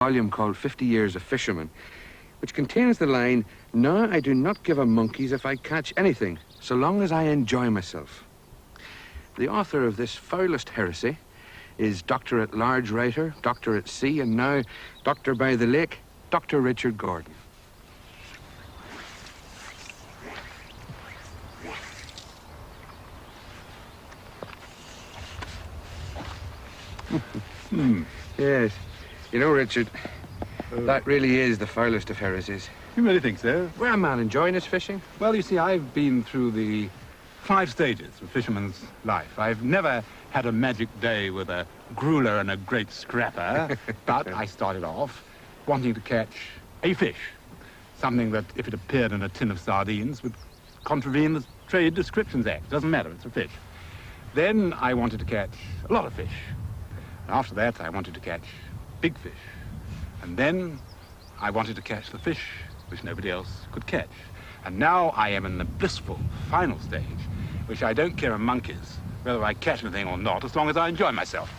volume called 50 Years of Fisherman, which contains the line, "Now I do not give a monkeys if I catch anything, so long as I enjoy myself." The author of this foulest heresy is Doctor at Large writer, Doctor at Sea, and now Doctor by the Lake, Dr. Richard Gordon. Yes. You know, Richard, that really is the foulest of heresies. You really think so? Well, man, enjoying his fishing? Well, you see, I've been through the 5 stages of fisherman's life. I've never had a magic day with a grueler and a great scrapper, but I started off wanting to catch a fish, something that, if it appeared in a tin of sardines, would contravene the Trade Descriptions Act. Doesn't matter, it's a fish. Then I wanted to catch a lot of fish. And after that, I wanted to catch big fish. And then I wanted to catch the fish which nobody else could catch. And now I am in the blissful final stage, which I don't care a monkey's whether I catch anything or not, as long as I enjoy myself.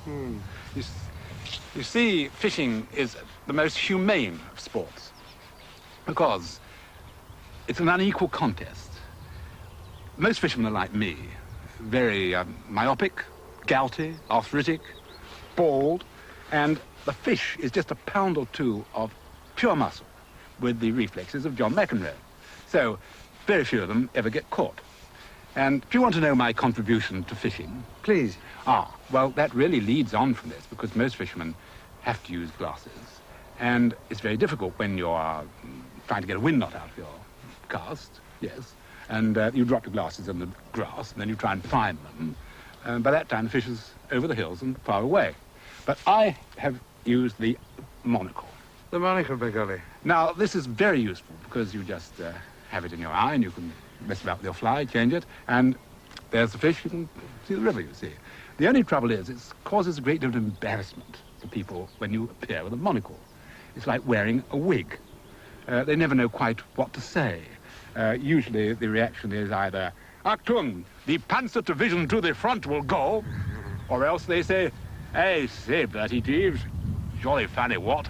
You see, fishing is the most humane of sports because it's an unequal contest. Most fishermen are like me, very myopic, gouty, arthritic, bald, and the fish is just a pound or two of pure muscle with the reflexes of John McEnroe. So very few of them ever get caught. And if you want to know my contribution to fishing... Please. Well, that really leads on from this because most fishermen have to use glasses. And it's very difficult when you're trying to get a wind knot out of your cast, yes, and you drop your glasses in the grass and then you try and find them. By that time, the fish is over the hills and far away. But I have used the monocle. The monocle, by golly. Now, this is very useful because you just have it in your eye and you can mess about with your fly, change it, and there's the fish. You can see the river, you see. The only trouble is it causes a great deal of embarrassment to people when you appear with a monocle. It's like wearing a wig. They never know quite what to say. Usually the reaction is either, "Achtung, the Panzer Division to the front will go," or else they say, "Hey, say, Bertie Jeeves, jolly funny what?"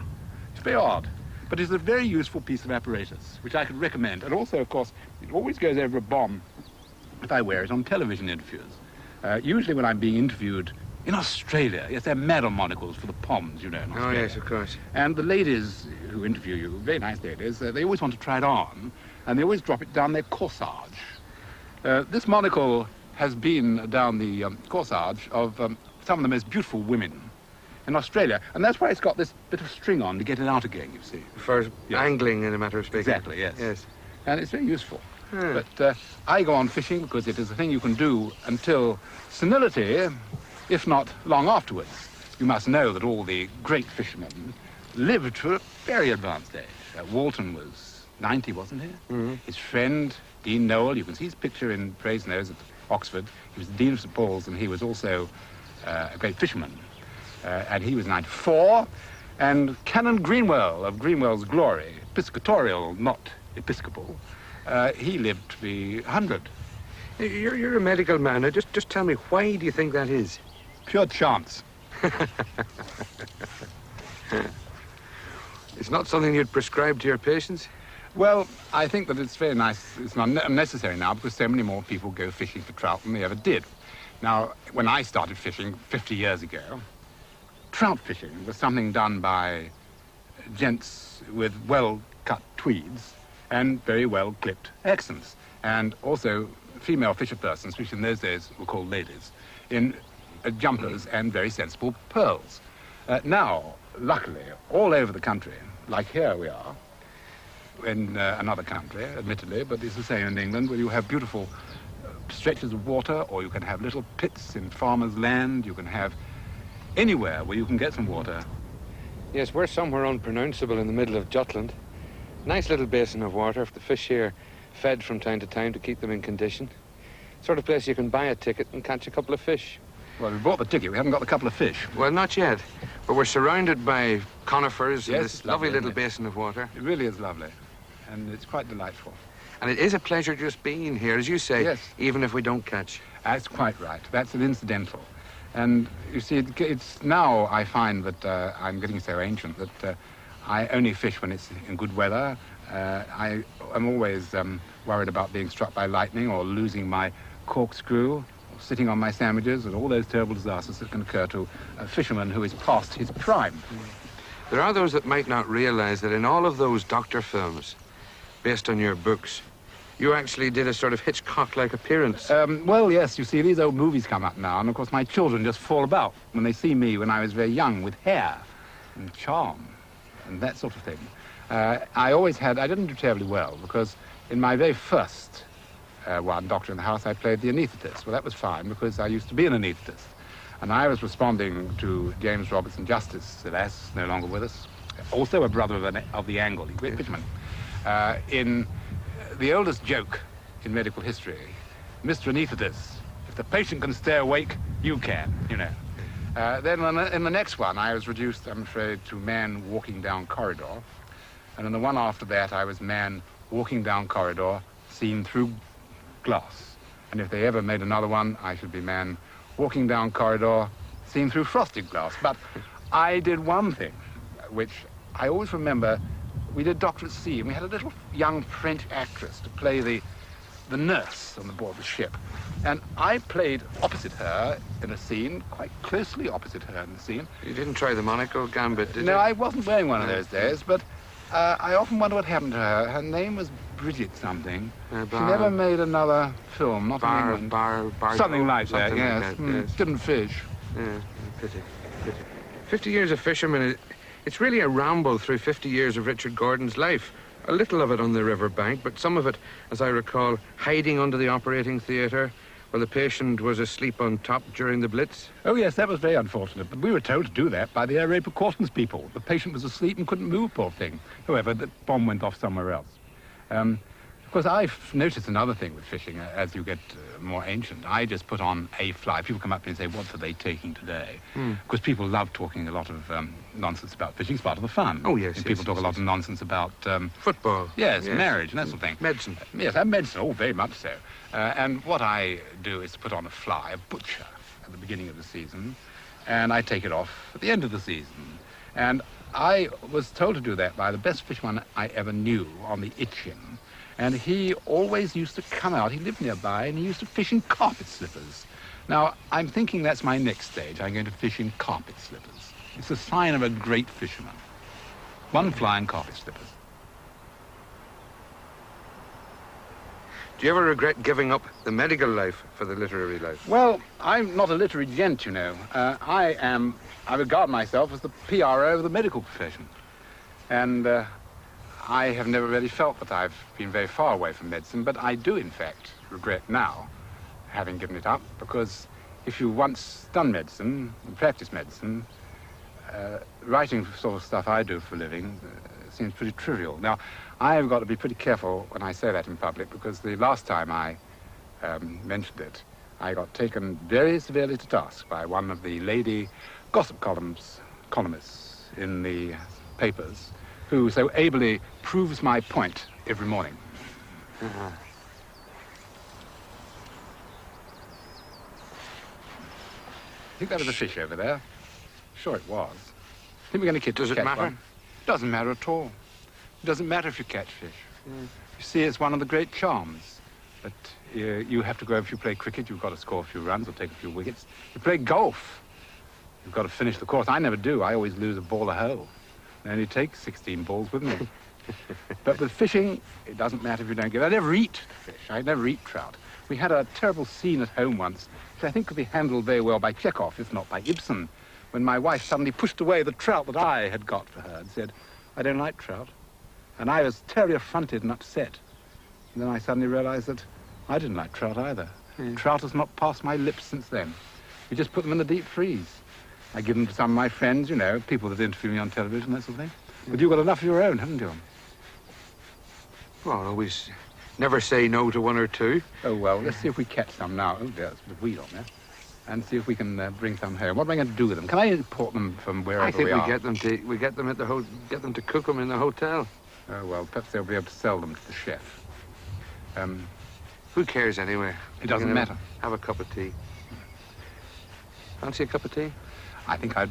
It's very odd, but it's a very useful piece of apparatus, which I could recommend. And also, of course, it always goes over a bomb if I wear it on television interviews. Usually when I'm being interviewed in Australia, yes, they're mad on monocles for the ponds, you know, in Australia. Oh, yes, of course. And the ladies who interview you, very nice ladies, they always want to try it on, and they always drop it down their corsage. This monocle has been down the corsage of some of the most beautiful women in Australia, and that's why it's got this bit of string on to get it out again, you see. For angling, in a matter of speaking. Exactly, yes. Yes. And it's very useful. But I go on fishing because it is a thing you can do until senility, if not long afterwards. You must know that all the great fishermen lived to a very advanced age. Walton was 90, wasn't he? Mm-hmm. His friend, Dean Noel, you can see his picture in Brasenose at Oxford. He was the Dean of St. Paul's, and he was also a great fisherman. And he was 94. And Canon Greenwell of Greenwell's Glory, piscatorial, not episcopal, he lived to be 100. You're a medical man. Now, just tell me, why do you think that is? Pure chance. It's not something you'd prescribe to your patients? Well, I think that it's very nice. It's not unnecessary now because so many more people go fishing for trout than they ever did. Now, when I started fishing 50 years ago, trout fishing was something done by gents with well-cut tweeds and very well-clipped accents, and also female fisher persons, which in those days were called ladies, in jumpers and very sensible pearls. Now, luckily, all over the country, like here we are, in another country, admittedly, but it's the same in England, where you have beautiful stretches of water, or you can have little pits in farmers' land. You can have anywhere where you can get some water. Yes, we're somewhere unpronounceable in the middle of Jutland. Nice little basin of water for the fish here, fed from time to time to keep them in condition. Sort of place you can buy a ticket and catch a couple of fish. Well, we bought the ticket. We haven't got the couple of fish. Well, not yet. But we're surrounded by conifers and Yes, this lovely little it? basin of water. It really is lovely, and it's quite delightful. And it is a pleasure just being here, as you say, Yes. even if we don't catch. That's quite right. That's an incidental. And you see, it's now I find that I'm getting so ancient that I only fish when it's in good weather. I am always worried about being struck by lightning or losing my corkscrew, or sitting on my sandwiches, and all those terrible disasters that can occur to a fisherman who is past his prime. There are those that might not realize that in all of those doctor films, based on your books, you actually did a sort of Hitchcock-like appearance. Well, yes, you see, these old movies come up now, and of course my children just fall about when they see me when I was very young with hair and charm and that sort of thing. I didn't do terribly well because in my very first one, Doctor in the House, I played the anaesthetist. Well, that was fine because I used to be an anaesthetist. And I was responding to James Robertson Justice, alas, no longer with us, also a brother of the Angle, a great fisherman. In the oldest joke in medical history, Mr. Anaesthetist, if the patient can stay awake, you can, you know. Then in the next one, I was reduced, I'm afraid, to man walking down corridor. And in the one after that, I was man walking down corridor, seen through glass. And if they ever made another one, I should be man walking down corridor, seen through frosted glass. But I did one thing, which I always remember. We did Doctor at Sea, and we had a little young French actress to play the nurse on the board of the ship. And I played opposite her in a scene, quite closely opposite her in the scene. You didn't try the Monaco gambit, did you? No, I wasn't wearing one of those days, but I often wonder what happened to her. Her name was Bridget something. She never made another film, not in England. Something like that, yes. Yes. Didn't fish. Yeah, pity. 50 years of fisherman, it's really a ramble through 50 years of Richard Gordon's life. A little of it on the riverbank, but some of it, as I recall, hiding under the operating theatre while the patient was asleep on top during the Blitz. Oh, yes, that was very unfortunate, but we were told to do that by the air raid precautions people. The patient was asleep and couldn't move, poor thing. However, the bomb went off somewhere else. Of course, I've noticed another thing with fishing as you get more ancient. I just put on a fly. People come up to me and say, what are they taking today? Because people love talking a lot of nonsense about fishing. It's part of the fun. Oh, yes. And people talk a lot of nonsense about... football. Yes, marriage and that sort of thing. Medicine. Yes, and medicine, oh, very much so. And what I do is to put on a fly, a butcher, at the beginning of the season, and I take it off at the end of the season. And I was told to do that by the best fisherman I ever knew on the Itchen. And he always used to come out. He lived nearby, and he used to fish in carpet slippers. Now, I'm thinking that's my next stage. I'm going to fish in carpet slippers. It's a sign of a great fisherman. One fly in carpet slippers. Do you ever regret giving up the medical life for the literary life? Well, I'm not a literary gent, you know. I regard myself as the PRO of the medical profession. And I have never really felt that I've been very far away from medicine, but I do, in fact, regret now having given it up, because if you once done medicine, and practiced medicine, writing the sort of stuff I do for a living seems pretty trivial. Now, I've got to be pretty careful when I say that in public, because the last time I mentioned it, I got taken very severely to task by one of the lady gossip columnists in the papers, who so ably proves my point every morning. I think that was a fish over there. Sure it was. I think we're going to catch Does it matter? one. Doesn't matter at all. It doesn't matter if you catch fish. You see, it's one of the great charms. But you have to go, if you play cricket, you've got to score a few runs or take a few wickets. You play golf, you've got to finish the course. I never do. I always lose a ball a hole. I only take 16 balls with me. But with fishing, it doesn't matter if you don't give. I never eat fish. I never eat trout. We had a terrible scene at home once, which I think could be handled very well by Chekhov, if not by Ibsen, when my wife suddenly pushed away the trout that I had got for her and said, I don't like trout. And I was terribly affronted and upset. And then I suddenly realized that I didn't like trout either. Trout has not passed my lips since then. We just put them in the deep freeze. I give them to some of my friends, you know, people that interview me on television, that sort of thing. But you've got enough of your own, haven't you? Well, always never say no to one or two. Oh, well, let's see if we catch some now. Oh, there's a bit of weed on there. And see if we can bring some home. What am I going to do with them? Can I import them from wherever I think we are? we get them at the get them to cook them in the hotel. Oh, well, perhaps they'll be able to sell them to the chef. Who cares anyway? It doesn't matter. Have a cup of tea. Fancy a cup of tea? I think I'd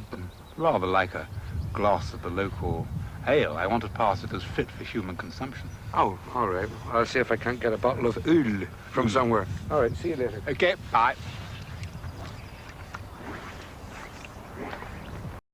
rather like a glass of the local ale. I want to pass it as fit for human consumption. Oh, all right. I'll see if I can't get a bottle of Ull from somewhere. All right, see you later. Okay, bye.